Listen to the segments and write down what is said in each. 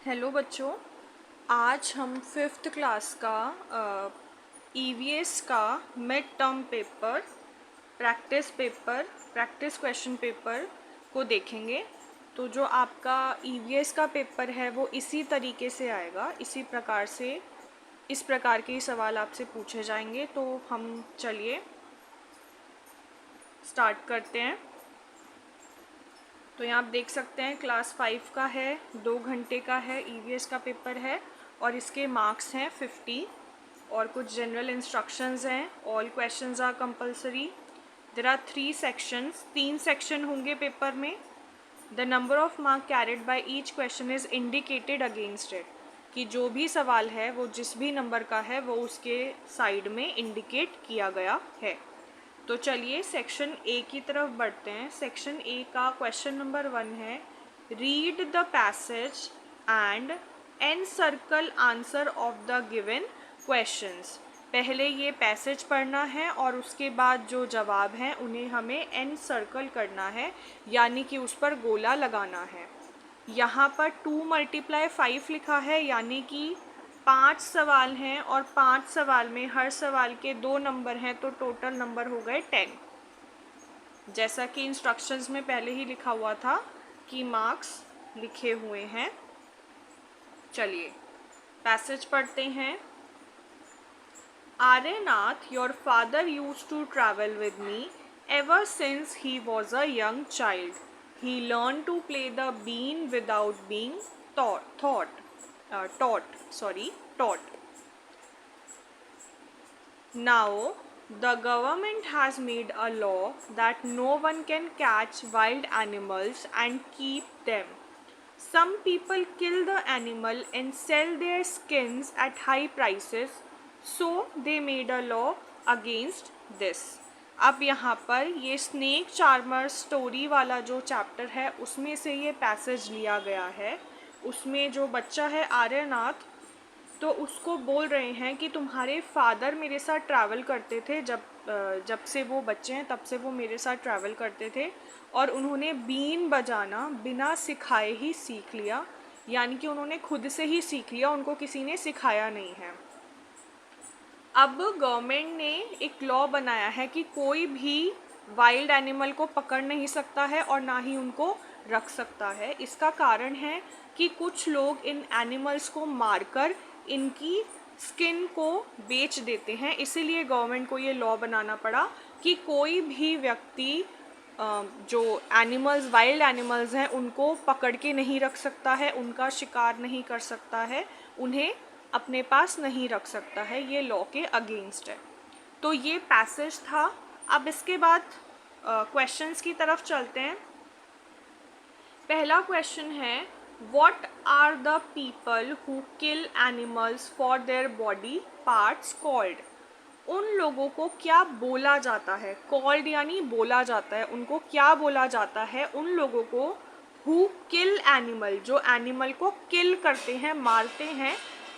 Hello बच्चों। आज हम फिफ्थ क्लास का ईवीएस का mid term paper practice question paper को देखेंगे। तो जो आपका ईवीएस का पेपर है वो इसी तरीके से आएगा, इस प्रकार के ही सवाल आपसे पूछे जाएंगे। तो हम चलिए स्टार्ट करते हैं। तो यहाँ आप देख सकते हैं क्लास 5 का है, 2 घंटे का है, ईवीएस का पेपर है और इसके मार्क्स हैं 50 और कुछ जनरल इंस्ट्रक्शंस हैं। All questions are compulsory. There are 3 sections, 3 section होंगे पेपर में। The number of mark carried by each question is indicated against it, कि जो भी सवाल है वो जिस भी नंबर का है वो उसके साइड में इंडिकेट किया गया है। तो चलिए सेक्शन ए की तरफ बढ़ते हैं। सेक्शन ए का क्वेश्चन नंबर 1 है, read the passage and encircle answer of the given questions. पहले ये पैसेज पढ़ना है और उसके बाद जो जवाब हैं उन्हें हमें एनसर्कल करना है, यानी कि उस पर गोला लगाना है। यहाँ पर 2 × 5 लिखा है, यानी कि 5 सवाल हैं और 5 सवाल में हर सवाल के 2 नंबर हैं, तो टोटल नंबर हो गए 10। जैसा कि इंस्ट्रक्शंस में पहले ही लिखा हुआ था कि मार्क्स लिखे हुए हैं। चलिए पैसेज पढ़ते हैं। Aryanath, your father used to travel with me ever since he was a young child. He learned to play the bean without being taught. Now, the government has made a law that no one can catch wild animals and keep them. Some people kill the animal and sell their skins at high prices, so they made a law against this. अब यहाँ पर ये snake charmer story वाला जो chapter है उसमें से ये पैसेज लिया गया है। उसमें जो बच्चा है आर्यनाथ, तो उसको बोल रहे हैं कि तुम्हारे फादर मेरे साथ ट्रैवल करते थे, जब से वो बच्चे हैं तब से वो मेरे साथ ट्रैवल करते थे और उन्होंने बीन बजाना बिना सिखाए ही सीख लिया, यानी कि उन्होंने खुद से ही सीख लिया, उनको किसी ने सिखाया नहीं है। अब गवर्नमेंट ने एक लॉ बनाया है कि कोई भी वाइल्ड एनिमल को पकड़ नहीं सकता है और ना ही उनको रख सकता है। इसका कारण है कि कुछ लोग इन एनिमल्स को मारकर इनकी स्किन को बेच देते हैं, इसीलिए गवर्नमेंट को ये लॉ बनाना पड़ा कि कोई भी व्यक्ति जो वाइल्ड एनिमल्स हैं उनको पकड़ के नहीं रख सकता है, उनका शिकार नहीं कर सकता है, उन्हें अपने पास नहीं रख सकता है, ये लॉ के अगेंस्ट है। तो ये पैसेज था। अब इसके बाद क्वेश्चंस की तरफ चलते हैं। पहला क्वेश्चन है, what are the people who kill animals for their body parts called. उन लोगों को क्या बोला जाता है, कॉल्ड यानी बोला जाता है, उनको क्या बोला जाता है उन लोगों को हु किल एनिमल, जो एनिमल को किल करते हैं, मारते हैं,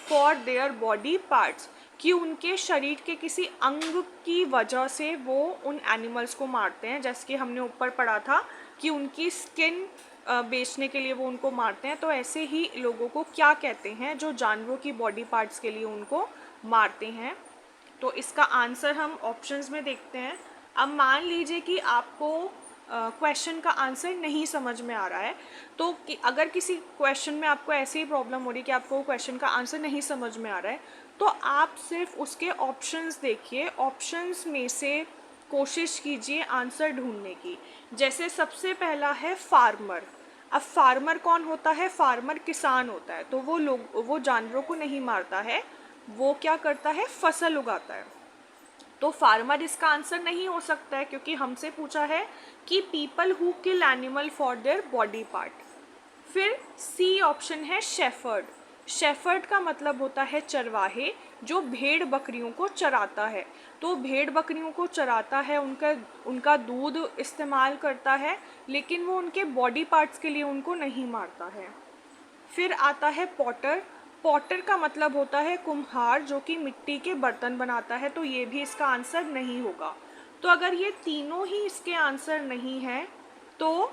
फॉर देयर बॉडी पार्ट्स, कि उनके शरीर के किसी अंग की वजह से वो उन एनिमल्स को मारते हैं। जैसे कि हमने ऊपर पढ़ा था कि उनकी स्किन बेचने के लिए वो उनको मारते हैं, तो ऐसे ही लोगों को क्या कहते हैं जो जानवरों की बॉडी पार्ट्स के लिए उनको मारते हैं। तो इसका आंसर हम ऑप्शंस में देखते हैं। अब मान लीजिए कि आपको क्वेश्चन का आंसर नहीं समझ में आ रहा है, तो अगर किसी क्वेश्चन में आपको ऐसी ही प्रॉब्लम हो रही है कि आपको क्वेश्चन का आंसर नहीं समझ में आ रहा है, तो आप सिर्फ उसके ऑप्शंस देखिए, ऑप्शंस में से कोशिश कीजिए आंसर ढूंढने की। जैसे सबसे पहला है फार्मर। अब फार्मर कौन होता है, फार्मर किसान होता है, तो वो जानवरों को नहीं मारता है, वो क्या करता है, फसल उगाता है। तो फार्मर इसका आंसर नहीं हो सकता है, क्योंकि हमसे पूछा है कि people who kill animal for their body part. फिर सी ऑप्शन है शेफर्ड। शेफर्ड का मतलब होता है चरवाहे, जो भेड़ बकरियों को चराता है। तो भेड़ बकरियों को चराता है, उनका दूध इस्तेमाल करता है, लेकिन वो उनके बॉडी पार्ट्स के लिए उनको नहीं मारता है। फिर आता है पॉटर। पॉटर का मतलब होता है कुम्हार, जो कि मिट्टी के बर्तन बनाता है, तो ये भी इसका आंसर नहीं होगा। तो अगर ये तीनों ही इसके आंसर नहीं हैं, तो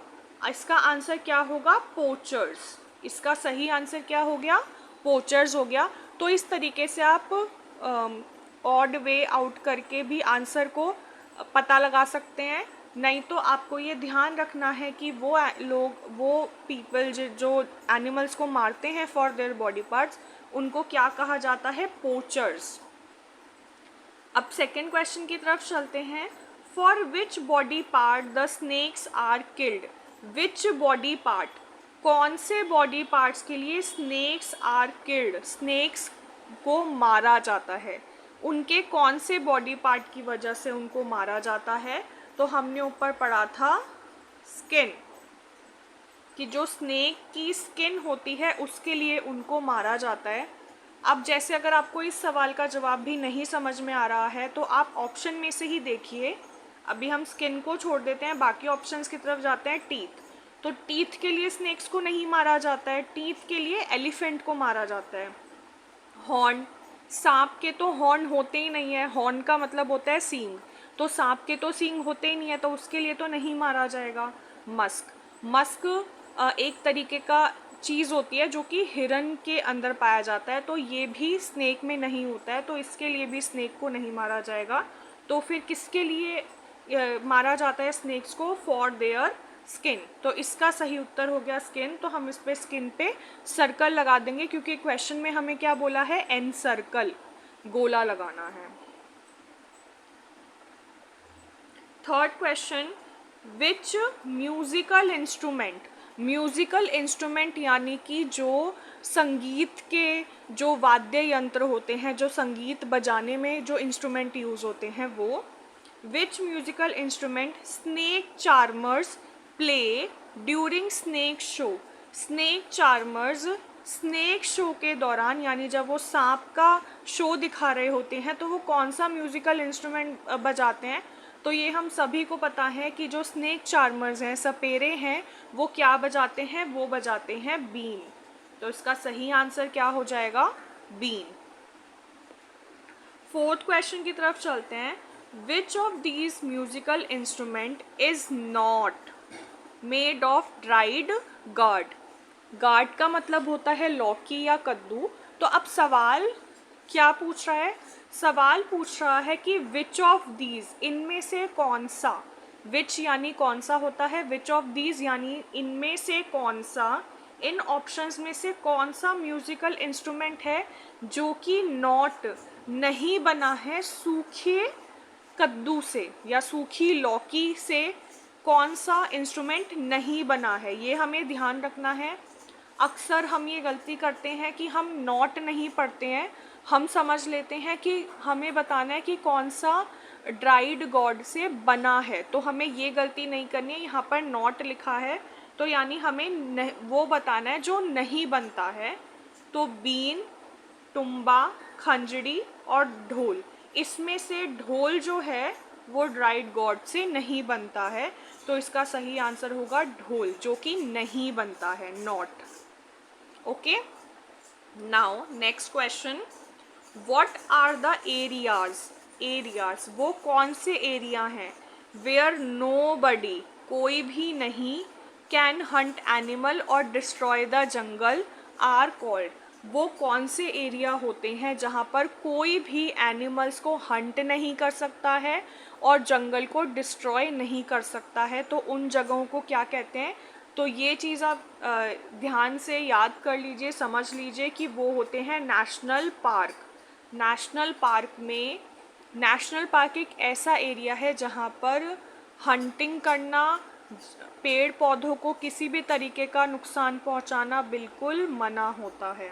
इसका आंसर क्या होगा, पोचर्स। इसका सही आंसर क्या हो गया? पोचर्स हो गया। तो इस तरीके से आप ऑड वे आउट करके भी आंसर को पता लगा सकते हैं। नहीं तो आपको ये ध्यान रखना है कि वो पीपल जो एनिमल्स को मारते हैं फॉर देयर बॉडी पार्ट्स, उनको क्या कहा जाता है? पोचर्स। अब सेकेंड क्वेश्चन की तरफ चलते हैं। For which body part the snakes are killed? Which body part, कौन से बॉडी पार्ट्स के लिए स्नेक्स आर किल्ड, स्नेक्स को मारा जाता है? उनके कौन से बॉडी पार्ट की वजह से उनको मारा जाता है? तो हमने ऊपर पढ़ा था स्किन, कि जो स्नेक की स्किन होती है उसके लिए उनको मारा जाता है। अब जैसे अगर आपको इस सवाल का जवाब भी नहीं समझ में आ रहा है तो आप ऑप्शन में से ही देखिए। अभी हम स्किन को छोड़ देते हैं, बाकी ऑप्शंस की तरफ जाते हैं। टीथ, तो टीथ के लिए स्नेक्स को नहीं मारा जाता है, टीथ के लिए एलिफेंट को मारा जाता है। हॉर्न, सांप के तो हॉर्न होते ही नहीं है, हॉर्न का मतलब होता है सींग, तो सांप के तो सींग होते ही नहीं है, तो उसके लिए तो नहीं मारा जाएगा। मस्क, मस्क एक तरीके का चीज़ होती है जो कि हिरन के अंदर पाया जाता है, तो ये भी स्नेक में नहीं होता है, तो इसके लिए भी स्नेक को नहीं मारा जाएगा। तो फिर किसके लिए मारा जाता है स्नेक्स को? For their skin. तो इसका सही उत्तर हो गया स्किन। तो हम इस पे स्किन पे सर्कल लगा देंगे, क्योंकि क्वेश्चन में हमें क्या बोला है? एन सर्कल, गोला लगाना है। थर्ड क्वेश्चन, विच म्यूजिकल इंस्ट्रूमेंट, म्यूजिकल इंस्ट्रूमेंट यानी कि जो संगीत के जो वाद्य यंत्र होते हैं, जो संगीत बजाने में जो इंस्ट्रूमेंट यूज़ होते हैं वो, विच musical instrument snake charmers play during snake show? Snake charmers snake show के दौरान, यानी जब वो सांप का शो दिखा रहे होते हैं, तो वो कौन सा म्यूजिकल इंस्ट्रूमेंट बजाते हैं? तो ये हम सभी को पता है कि जो स्नेक चार्मर्स हैं, सपेरे हैं, वो क्या बजाते हैं? वो बजाते हैं बीन। तो इसका सही आंसर क्या हो जाएगा? बीन। फोर्थ क्वेश्चन की तरफ चलते हैं। Which of these musical instrument is not made of dried guard? Guard का मतलब होता है लौकी या कद्दू। तो अब सवाल क्या पूछ रहा है? सवाल पूछ रहा है कि विच ऑफ दीज, इनमें से कौन सा, विच यानी कौन सा होता है, विच ऑफ दीज यानी इनमें से कौन सा, इन ऑप्शंस में से कौन सा म्यूजिकल इंस्ट्रूमेंट है जो कि नॉट नहीं बना है सूखे कद्दू से या सूखी लौकी से, कौन सा इंस्ट्रूमेंट नहीं बना है? ये हमें ध्यान रखना है। अक्सर हम ये गलती करते हैं कि हम नॉट नहीं पढ़ते हैं, हम समझ लेते हैं कि हमें बताना है कि कौन सा ड्राइड गॉड से बना है, तो हमें ये गलती नहीं करनी है। यहाँ पर नॉट लिखा है तो यानी हमें वो बताना है जो नहीं बनता है। तो बीन, तुम्बा, खंजड़ी और ढोल, इसमें से ढोल जो है वो ड्राइड गॉड से नहीं बनता है, तो इसका सही आंसर होगा ढोल, जो कि नहीं बनता है, not. Okay, now next question, what are the areas? Areas वो कौन से एरिया हैं वेयर नोबडी, कोई भी नहीं, कैन हंट एनिमल और destroy the jungle are called? वो कौन से एरिया होते हैं जहाँ पर कोई भी एनिमल्स को हंट नहीं कर सकता है और जंगल को डिस्ट्रॉय नहीं कर सकता है? तो उन जगहों को क्या कहते हैं? तो ये चीज़ आप ध्यान से याद कर लीजिए, समझ लीजिए कि वो होते हैं नेशनल पार्क। नेशनल पार्क में, नेशनल पार्क एक ऐसा एरिया है जहाँ पर हंटिंग करना, पेड़ पौधों को किसी भी तरीके का नुकसान पहुँचाना बिल्कुल मना होता है।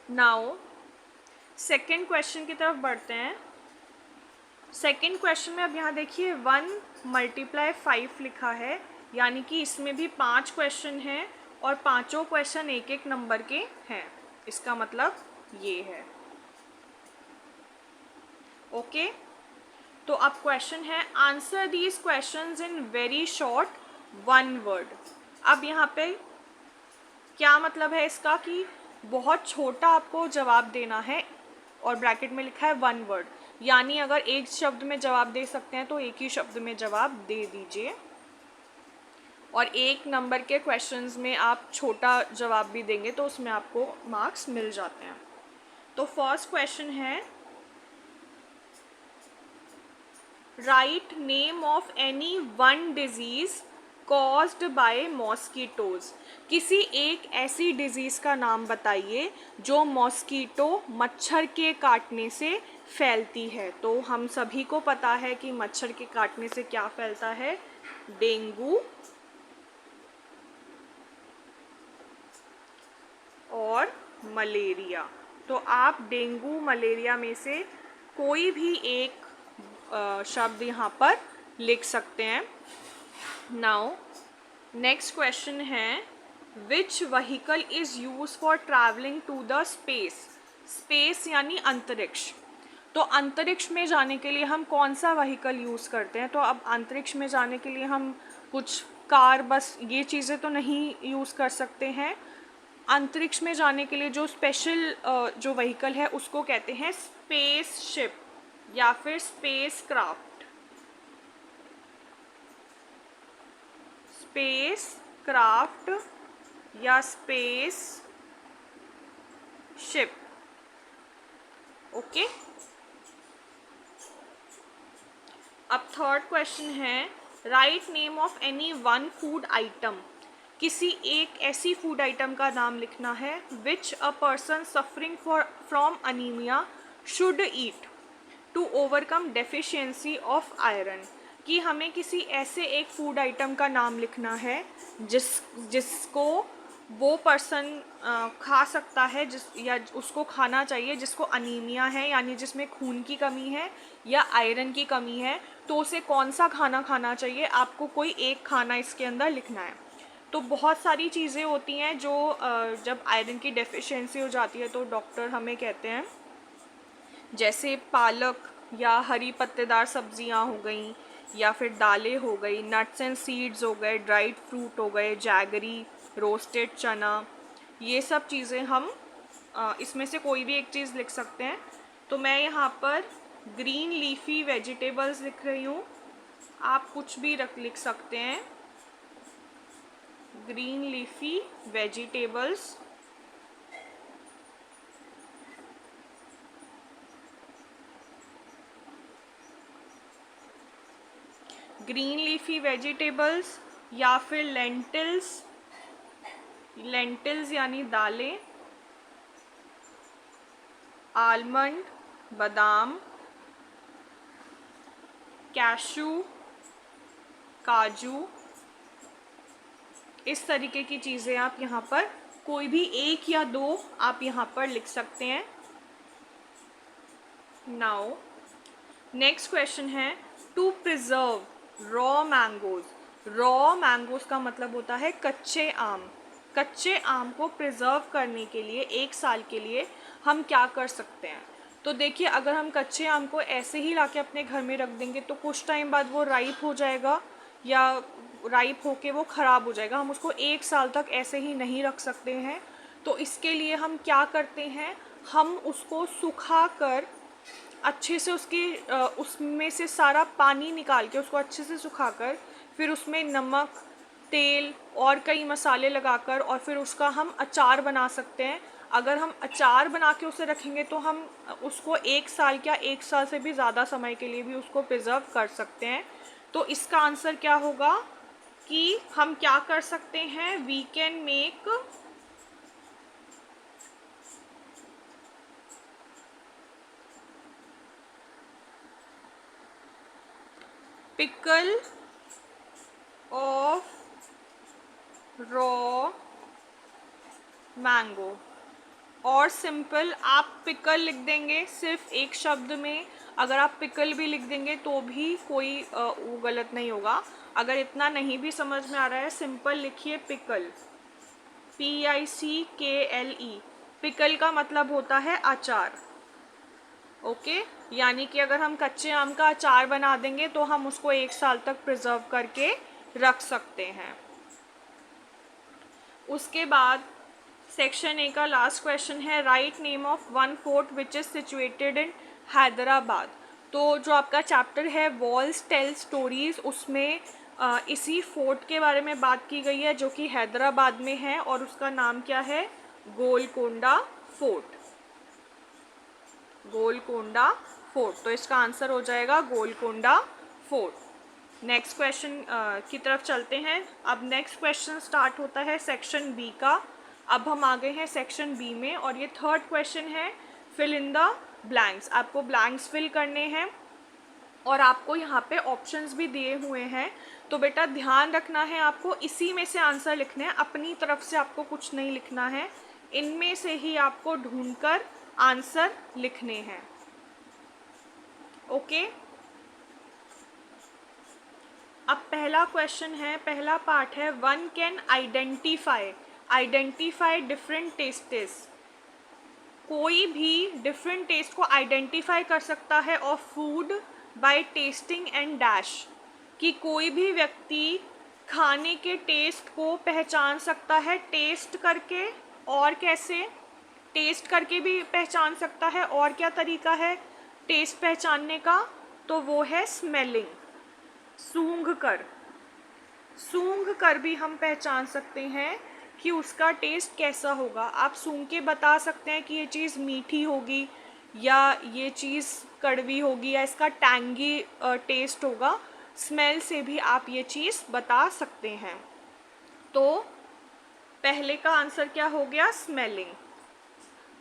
नाउ सेकेंड क्वेश्चन की तरफ बढ़ते हैं। सेकेंड क्वेश्चन में अब यहाँ देखिए 1 × 5 लिखा है, यानी कि इसमें भी 5 क्वेश्चन हैं और पांचों क्वेश्चन एक एक नंबर के हैं। इसका मतलब ये है। ओके, तो अब क्वेश्चन है answer these questions in very short 1 word. अब यहाँ पे क्या मतलब है इसका कि बहुत छोटा आपको जवाब देना है और ब्रैकेट में लिखा है 1 वर्ड, यानी अगर एक शब्द में जवाब दे सकते हैं तो एक ही शब्द में जवाब दे दीजिए। और 1 नंबर के क्वेश्चंस में आप छोटा जवाब भी देंगे तो उसमें आपको मार्क्स मिल जाते हैं। तो फर्स्ट क्वेश्चन है, write name of any one disease caused by mosquitoes. किसी एक ऐसी डिजीज का नाम बताइए जो मॉस्कीटो मच्छर के काटने से फैलती है। तो हम सभी को पता है कि मच्छर के काटने से क्या फैलता है, डेंगू और मलेरिया। तो आप डेंगू मलेरिया में से कोई भी एक शब्द यहाँ पर लिख सकते हैं। नाउ नेक्स्ट क्वेश्चन है, which vehicle is use for travelling to the space. Space यानी अंतरिक्ष। तो अंतरिक्ष में जाने के लिए हम कौन सा व्हीकल यूज़ करते हैं। तो अब अंतरिक्ष में जाने के लिए हम कुछ कार बस ये चीज़ें तो नहीं यूज़ कर सकते हैं। अंतरिक्ष में जाने के लिए जो स्पेशल जो व्हीकल है उसको कहते हैं स्पेस शिप या फिर स्पेस क्राफ्ट। स्पेस क्राफ्ट या स्पेस शिप। ओके, अब थर्ड क्वेश्चन है, write name of any one food item. किसी एक ऐसी फूड आइटम का नाम लिखना है which a person suffering from anaemia should eat to overcome deficiency of iron. कि हमें किसी ऐसे एक फूड आइटम का नाम लिखना है जिसको वो पर्सन खा सकता है या उसको खाना चाहिए जिसको अनीमिया है यानी जिसमें खून की कमी है या आयरन की कमी है। तो उसे कौन सा खाना खाना चाहिए, आपको कोई एक खाना इसके अंदर लिखना है। तो बहुत सारी चीज़ें होती हैं जो जब आयरन की डेफिशिएंसी हो जाती है तो डॉक्टर हमें कहते हैं, जैसे पालक या हरी पत्तेदार सब्जियां हो गई या फिर दालें हो गई, नट्स एंड सीड्स हो गए, ड्राइड फ्रूट हो गए, जैगरी, रोस्टेड चना, ये सब चीज़ें हम इसमें से कोई भी एक चीज़ लिख सकते हैं। तो मैं यहाँ पर ग्रीन लीफी वेजिटेबल्स लिख रही हूँ, आप कुछ भी लिख सकते हैं। Green leafy vegetables. Green leafy vegetables या फिर लेंटिल्स, लेंटिल्स यानी दालें, आलमंड, बादाम, कैशू, काजू, इस तरीके की चीज़ें आप यहाँ पर कोई भी एक या दो आप यहाँ पर लिख सकते हैं। नाउ नेक्स्ट क्वेश्चन है, to preserve raw mangoes. Raw mangoes का मतलब होता है कच्चे आम। कच्चे आम को प्रिजर्व करने के लिए 1 साल के लिए हम क्या कर सकते हैं। तो देखिए, अगर हम कच्चे आम को ऐसे ही लाके अपने घर में रख देंगे तो कुछ टाइम बाद वो राइप हो जाएगा या राइप होके वो ख़राब हो जाएगा। हम उसको 1 साल तक ऐसे ही नहीं रख सकते हैं। तो इसके लिए हम क्या करते हैं, हम उसको सुखा कर अच्छे से उसमें से सारा पानी निकाल के उसको अच्छे से सुखाकर फिर उसमें नमक, तेल और कई मसाले लगाकर और फिर उसका हम अचार बना सकते हैं। अगर हम अचार बना के उसे रखेंगे तो हम उसको 1 साल या 1 साल से भी ज़्यादा समय के लिए भी उसको प्रिजर्व कर सकते हैं। तो इसका आंसर क्या होगा कि हम क्या कर सकते हैं, we can make pickle of raw mango. और सिंपल आप पिकल लिख देंगे सिर्फ एक शब्द में। अगर आप पिकल भी लिख देंगे तो भी कोई वो गलत नहीं होगा। अगर इतना नहीं भी समझ में आ रहा है, सिंपल लिखिए पिकल, PICKLE। पिकल का मतलब होता है अचार। ओके, यानी कि अगर हम कच्चे आम का अचार बना देंगे तो हम उसको 1 साल तक प्रिजर्व करके रख सकते हैं। उसके बाद सेक्शन ए का लास्ट क्वेश्चन है, write name of one fort which is situated in Hyderabad. तो जो आपका चैप्टर है वॉल्स टेल स्टोरीज, उसमें इसी फोर्ट के बारे में बात की गई है जो कि हैदराबाद में है और उसका नाम क्या है? गोलकोंडा फोर्ट। गोलकोंडा फोर्ट, तो इसका आंसर हो जाएगा गोलकोंडा फोर्ट। नेक्स्ट क्वेश्चन की तरफ चलते हैं। अब नेक्स्ट क्वेश्चन स्टार्ट होता है सेक्शन बी का। अब हम आ गए हैं सेक्शन बी में और ये थर्ड क्वेश्चन है, फिल इन द ब्लैंक्स। आपको ब्लैंक्स फिल करने हैं और आपको यहाँ पे ऑप्शंस भी दिए हुए हैं। तो बेटा ध्यान रखना है, आपको इसी में से आंसर लिखने हैं, अपनी तरफ से आपको कुछ नहीं लिखना है, इनमें से ही आपको ढूंढकर आंसर लिखने हैं। ओके, अब पहला क्वेश्चन है, पहला पार्ट है, one can identify different tastes. कोई भी डिफरेंट टेस्ट को आइडेंटिफाई कर सकता है of food by testing and dash, कि कोई भी व्यक्ति खाने के टेस्ट को पहचान सकता है टेस्ट करके, और कैसे? टेस्ट करके भी पहचान सकता है, और क्या तरीका है टेस्ट पहचानने का? तो वो है स्मेलिंग, सूंघ कर भी हम पहचान सकते हैं कि उसका टेस्ट कैसा होगा। आप सूंघ के बता सकते हैं कि ये चीज़ मीठी होगी या ये चीज़ कड़वी होगी या इसका टैंगी टेस्ट होगा। स्मेल से भी आप ये चीज़ बता सकते हैं। तो पहले का आंसर क्या हो गया? स्मेलिंग।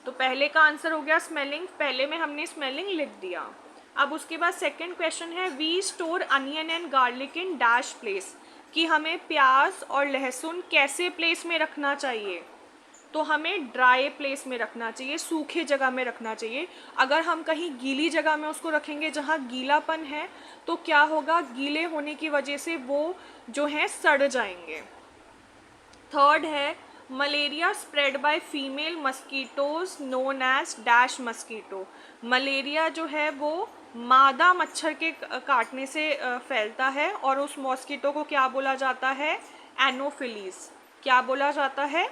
तो पहले का आंसर हो गया स्मेलिंग, पहले में हमने स्मेलिंग लिख दिया। अब उसके बाद सेकंड क्वेश्चन है, we store onion and garlic in dash place, कि हमें प्याज और लहसुन कैसे प्लेस में रखना चाहिए? तो हमें ड्राई प्लेस में रखना चाहिए, सूखे जगह में रखना चाहिए। अगर हम कहीं गीली जगह में उसको रखेंगे जहाँ गीलापन है, तो क्या होगा? गीले होने की वजह से वो जो है सड़ जाएंगे। थर्ड है, malaria spread by female mosquitoes known as dash mosquito. Malaria जो है वो मादा मच्छर के काटने से फैलता है और उस मॉस्किटो को क्या बोला जाता है? एनोफिलीज। क्या बोला जाता है?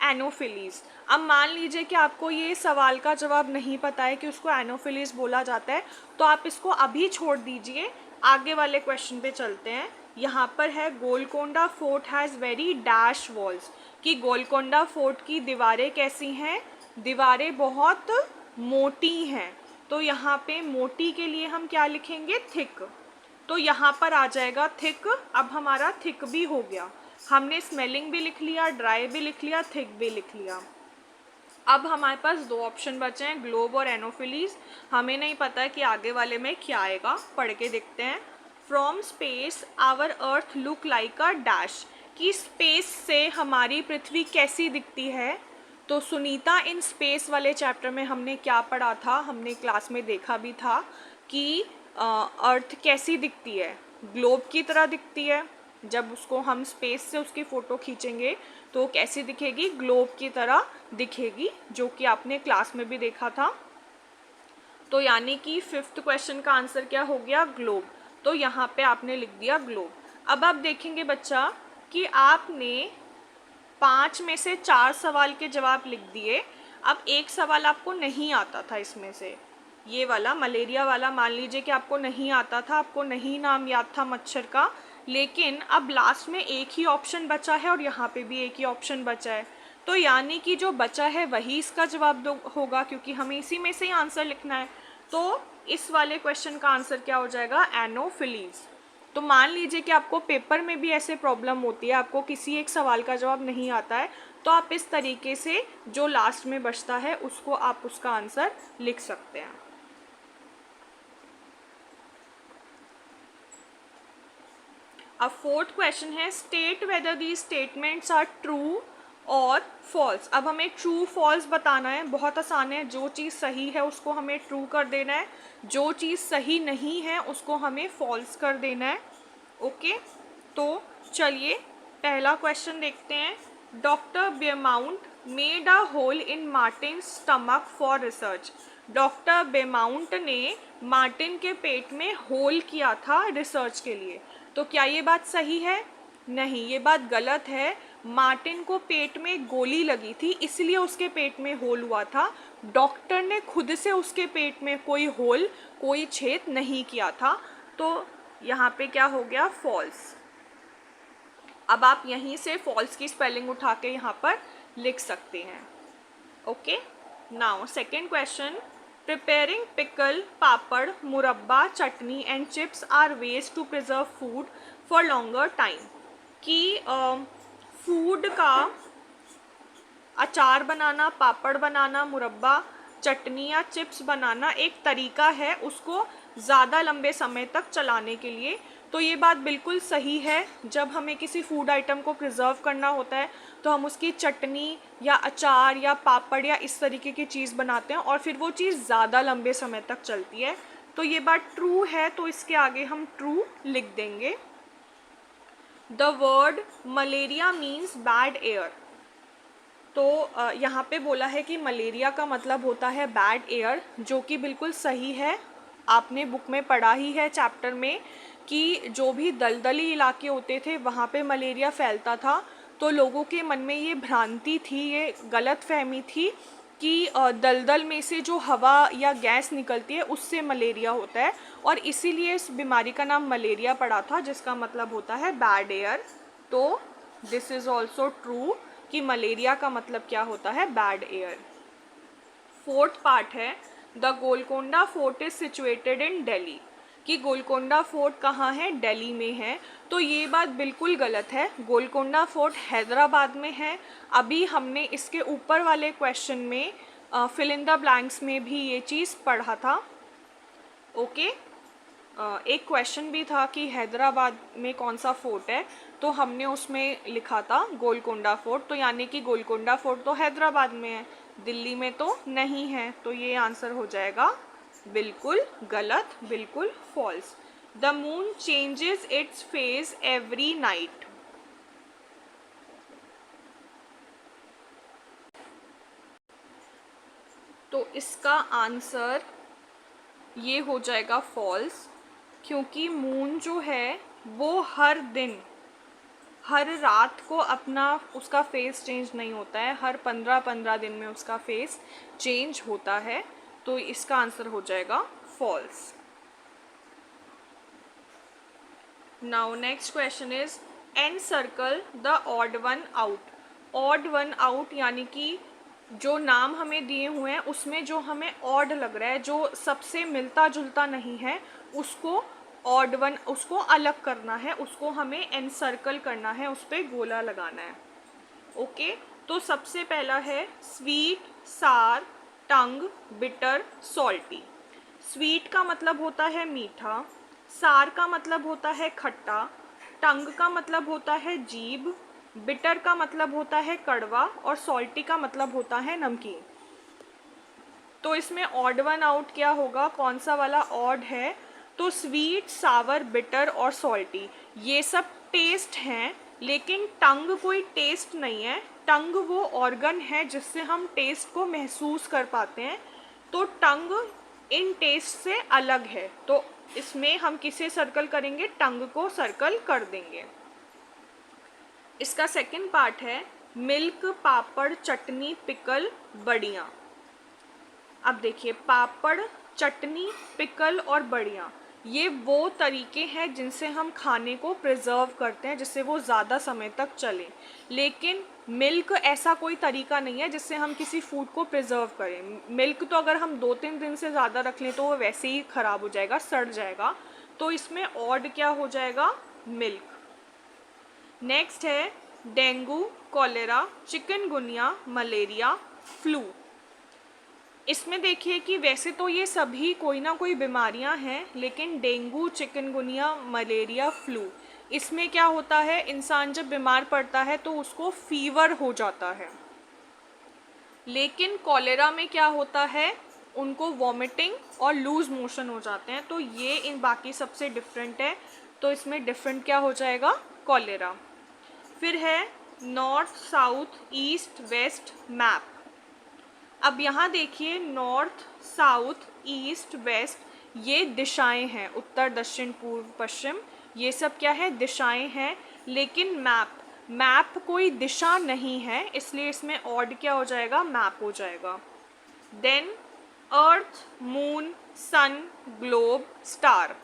एनोफिलीज। अब मान लीजिए कि आपको ये सवाल का जवाब नहीं पता है कि उसको एनोफिलीज बोला जाता है, तो आप इसको अभी छोड़ दीजिए, आगे वाले क्वेश्चन पे चलते हैं। यहाँ पर है, Golconda fort has very dash walls, कि गोलकोंडा फोर्ट की दीवारें कैसी हैं? दीवारें बहुत मोटी हैं। तो यहाँ पे मोटी के लिए हम क्या लिखेंगे? थिक। तो यहाँ पर आ जाएगा थिक। अब हमारा थिक भी हो गया, हमने स्मेलिंग भी लिख लिया, ड्राई भी लिख लिया, थिक भी लिख लिया। अब हमारे पास दो ऑप्शन बचे हैं, ग्लोब और एनोफिलीज। हमें नहीं पता कि आगे वाले में क्या आएगा, पढ़ के देखते हैं। From space our earth look like a dash, कि स्पेस से हमारी पृथ्वी कैसी दिखती है? तो सुनीता इन स्पेस वाले चैप्टर में हमने क्या पढ़ा था? हमने क्लास में देखा भी था कि अर्थ कैसी दिखती है? ग्लोब की तरह दिखती है। जब उसको हम स्पेस से उसकी फ़ोटो खींचेंगे तो कैसी दिखेगी? ग्लोब की तरह दिखेगी, जो कि आपने क्लास में भी देखा था। तो यानी कि फिफ्थ क्वेश्चन का आंसर क्या हो गया? ग्लोब। तो यहाँ पे आपने लिख दिया ग्लोब। अब आप देखेंगे बच्चा कि आपने 5 में से 4 सवाल के जवाब लिख दिए। अब एक सवाल आपको नहीं आता था इसमें से, ये वाला मलेरिया वाला मान लीजिए कि आपको नहीं आता था, आपको नहीं नाम याद था मच्छर का, लेकिन अब लास्ट में एक ही ऑप्शन बचा है और यहाँ पे भी एक ही ऑप्शन बचा है। तो यानी कि जो बचा है वही इसका जवाब होगा, क्योंकि हमें इसी में से ही आंसर लिखना है। तो इस वाले क्वेश्चन का आंसर क्या हो जाएगा? एनोफिलीज। तो मान लीजिए कि आपको पेपर में भी ऐसे प्रॉब्लम होती है, आपको किसी एक सवाल का जवाब नहीं आता है, तो आप इस तरीके से जो लास्ट में बचता है उसको आप उसका आंसर लिख सकते हैं। अब फोर्थ क्वेश्चन है, state whether these statements are true और फॉल्स। अब हमें ट्रू फॉल्स बताना है, बहुत आसान है। जो चीज़ सही है उसको हमें ट्रू कर देना है, जो चीज़ सही नहीं है उसको हमें फॉल्स कर देना है। ओके, तो चलिए पहला क्वेश्चन देखते हैं। Doctor Beaumont made a hole in Martin stomach for research. Doctor Beaumont ने मार्टिन के पेट में होल किया था रिसर्च के लिए। तो क्या ये बात सही है? नहीं, ये बात गलत है। मार्टिन को पेट में गोली लगी थी, इसलिए उसके पेट में होल हुआ था। डॉक्टर ने खुद से उसके पेट में कोई होल, कोई छेद नहीं किया था। तो यहाँ पे क्या हो गया? फॉल्स। अब आप यहीं से फॉल्स की स्पेलिंग उठा के यहाँ पर लिख सकते हैं. Okay. Now second question. Preparing pickle, papad, murabba, chutney and chips are ways to preserve food for longer time. कि फूड का अचार बनाना, पापड़ बनाना, मुरब्बा, चटनी या चिप्स बनाना एक तरीका है उसको ज़्यादा लंबे समय तक चलाने के लिए. तो ये बात बिल्कुल सही है. जब हमें किसी फूड आइटम को प्रिजर्व करना होता है तो हम उसकी चटनी या अचार या पापड़ या इस तरीके की चीज़ बनाते हैं और फिर वो चीज़ ज़्यादा लंबे समय तक चलती है. तो ये बात ट्रू है, तो इसके आगे हम ट्रू लिख देंगे. The word malaria means bad air. तो यहाँ पे बोला है कि मलेरिया का मतलब होता है बैड एयर, जो कि बिल्कुल सही है. आपने बुक में पढ़ा ही है चैप्टर में कि जो भी दलदली इलाके होते थे वहाँ पे मलेरिया फैलता था. तो लोगों के मन में ये भ्रांति थी, ये गलत फहमी थी कि दलदल में से जो हवा या गैस निकलती है उससे मलेरिया होता है, और इसीलिए इस बीमारी का नाम मलेरिया पड़ा था, जिसका मतलब होता है बैड एयर. तो दिस इज़ ऑल्सो ट्रू कि मलेरिया का मतलब क्या होता है, बैड एयर. फोर्थ पार्ट है the Golconda fort is situated in Delhi. कि गोलकोंडा फोर्ट कहाँ है, दिल्ली में है. तो ये बात बिल्कुल गलत है. गोलकोंडा फोर्ट हैदराबाद में है. अभी हमने इसके ऊपर वाले क्वेश्चन में फिल इन द ब्लैंक्स में भी ये चीज़ पढ़ा था. ओके. एक क्वेश्चन भी था कि हैदराबाद में कौन सा फोर्ट है, तो हमने उसमें लिखा था गोलकोंडा फोर्ट. तो यानी कि गोलकोंडा फोर्ट तो हैदराबाद में है, दिल्ली में तो नहीं है. तो ये आंसर हो जाएगा बिल्कुल गलत, बिल्कुल false. The moon changes its face every night. तो इसका आंसर ये हो जाएगा फॉल्स, क्योंकि मून जो है वो हर दिन, हर रात को अपना उसका फेस चेंज नहीं होता है. हर 15-15 दिन में उसका फेस चेंज होता है. तो इसका आंसर हो जाएगा false. Now next question is encircle the odd one out. Odd one out यानी कि जो नाम हमें दिए हुए हैं उसमें जो हमें ऑड लग रहा है, जो सबसे मिलता जुलता नहीं है, उसको ऑड वन, उसको अलग करना है, उसको हमें एनसर्कल करना है, उस पर गोला लगाना है. ओके. तो सबसे पहला है स्वीट, सार, टंग, बिटर, सॉल्टी. स्वीट का मतलब होता है मीठा, सार का मतलब होता है खट्टा, टंग का मतलब होता है जीभ, बिटर का मतलब होता है कड़वा, और सॉल्टी का मतलब होता है नमकीन. तो इसमें ऑड वन आउट क्या होगा, कौन सा वाला ऑड है? तो स्वीट, सावर, बिटर और सॉल्टी ये सब टेस्ट हैं, लेकिन टंग कोई टेस्ट नहीं है. टंग वो ऑर्गन है जिससे हम टेस्ट को महसूस कर पाते हैं. तो टंग इन टेस्ट से अलग है. तो इसमें हम किसे सर्कल करेंगे, टंग को सर्कल कर देंगे. इसका सेकंड पार्ट है मिल्क, पापड़, चटनी, पिकल, बड़ियाँ. अब देखिए, पापड़, चटनी, पिकल और बड़ियाँ ये वो तरीके हैं जिनसे हम खाने को प्रिजर्व करते हैं, जिससे वो ज़्यादा समय तक चले. लेकिन मिल्क ऐसा कोई तरीका नहीं है जिससे हम किसी फूड को प्रिजर्व करें. मिल्क तो अगर हम 2-3 दिन से ज़्यादा रख लें तो वो वैसे ही ख़राब हो जाएगा, सड़ जाएगा. तो इसमें ऑड क्या हो जाएगा, मिल्क. नेक्स्ट है dengue, cholera, chikungunya, malaria, flu. इसमें देखिए कि वैसे तो ये सभी कोई ना कोई बीमारियां हैं, लेकिन डेंगू, चिकनगुनिया, मलेरिया, फ्लू इसमें क्या होता है, इंसान जब बीमार पड़ता है तो उसको फीवर हो जाता है. लेकिन कॉलेरा में क्या होता है, उनको वॉमिटिंग और लूज मोशन हो जाते हैं. तो ये इन बाकी सबसे डिफरेंट है. तो इसमें डिफरेंट क्या हो जाएगा, कॉलेरा. फिर है north, south, east, west, map. अब यहाँ देखिए, नॉर्थ, साउथ, ईस्ट, वेस्ट ये दिशाएं हैं, उत्तर, दक्षिण, पूर्व, पश्चिम ये सब क्या है, दिशाएं हैं. लेकिन मैप कोई दिशा नहीं है, इसलिए इसमें ऑड क्या हो जाएगा, मैप हो जाएगा. देन अर्थ, मून, सन, ग्लोब, स्टार.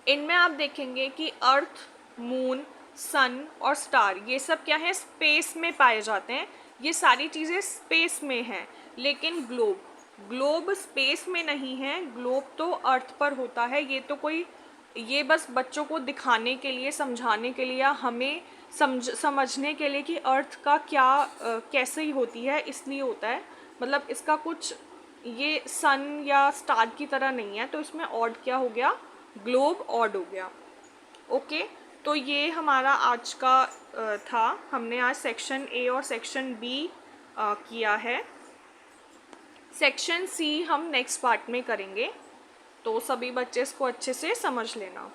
इनमें आप देखेंगे कि अर्थ, मून, सन और स्टार, ये सब क्या है, स्पेस में पाए जाते हैं। ये सारी चीज़ें स्पेस में हैं, लेकिन ग्लोब स्पेस में नहीं है। ग्लोब तो अर्थ पर होता है। ये बस बच्चों को दिखाने के लिए, समझाने के लिए, या हमें समझने के लिए कि अर्थ का क्या कैसे ही होती है, इसलिए होता है। मतलब इसका कुछ ये सन या स्टार की तरह नहीं है, तो इसमें ऑड क्या हो गया, ग्लोब ऑड हो गया। ओके, तो ये हमारा आज का था। हमने आज सेक्शन ए और सेक्शन बी किया है। सेक्शन सी हम नेक्स्ट पार्ट में करेंगे, तो सभी बच्चे इसको अच्छे से समझ लेना।